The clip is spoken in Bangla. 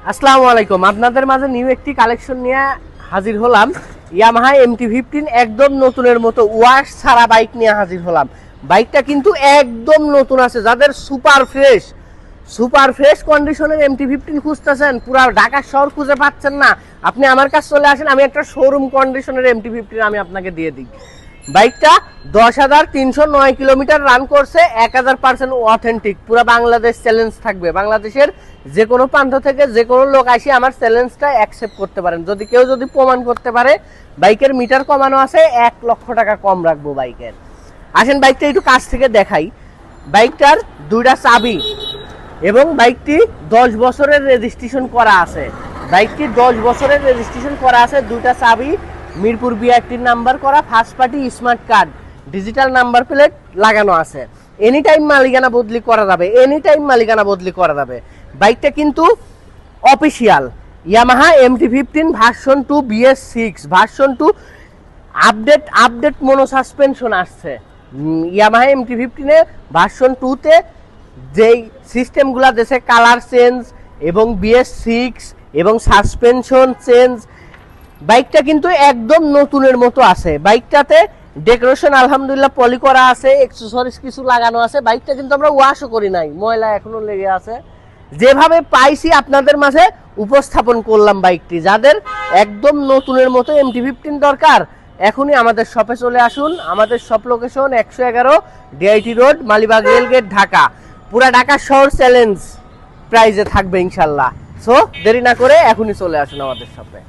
আসসালামু আলাইকুম। আপনাদের মাঝে নিউ একটি কালেকশন নিয়ে হাজির হলাম। ইয়ামাহা MT-15 একদম নতুনের মতো ওয়াশ ছাড়া বাইক নিয়ে হাজির হলাম। বাইকটা কিন্তু একদম নতুন আছে। যাদের সুপার ফ্রেশ কন্ডিশনের MT-15 খুঁজতেছেন, পুরা ঢাকা শহর খুঁজে পাচ্ছেন না, আপনি আমার কাছে চলে আসেন। আমি একটা শোরুম কন্ডিশনের MT-15 আমি আপনাকে দিয়ে দিই। বাইকটা 10,309 কিলোমিটার রান করছে, 1000% অথেন্টিক। পুরো বাংলাদেশ চ্যালেঞ্জ থাকবে। বাংলাদেশের যে কোনো প্রান্ত থেকে যে কোনো লোক আসি আমার চ্যালেঞ্জটা অ্যাকসেপ্ট করতে পারেন। কেউ যদি প্রমাণ করতে পারে বাইকের মিটার কমানো আছে, 1 লক্ষ টাকা কম রাখবো বাইকের। আসেন বাইকটা একটু কাছ থেকে দেখাই। বাইকটার দুইটা চাবি এবং বাইকটি 10 বছরের রেজিস্ট্রেশন করা আছে। দুইটা চাবি মিরপুর বিআরটির নাম্বার করা, first party smart card, digital number plate লাগানো আছে। এনি টাইম মালিকানা বদলি করা যাবে। বাইকটা কিন্তু official Yamaha MT-15 version 2 BS6 version 2 update mono suspension আসছে। ইয়ামাহা MT-15 এ ভার্সন 2 তে যেই সিস্টেমগুলো দেশে কালার চেঞ্জ এবং BS6 এবং সাসপেনশন চেঞ্জ, বাইকটা কিন্তু একদম নতুনের মতো আছে। বাইকটাতে ডেকোরেশন আলহামদুলিল্লাহ পলি করা আছে, অ্যাকসেসরিজ কিছু লাগানো আছে। বাইকটা কিন্তু আমরা ওয়াশও করি নাই, ময়লা এখনো লেগে আছে। যেভাবে পাইছি আপনাদের মাঝে উপস্থাপন করলাম বাইকটি। যাদের একদম নতুনের মতো MT-15 দরকার, এখনই আমাদের শপে চলে আসুন। আমাদের shop location 111 DIT road, Malibagh rail gate, Dhaka. পুরা ঢাকা শহর চ্যালেঞ্জ প্রাইজে থাকবে ইনশাল্লাহ। সো দেরি না করে এখনই চলে আসুন আমাদের শপে।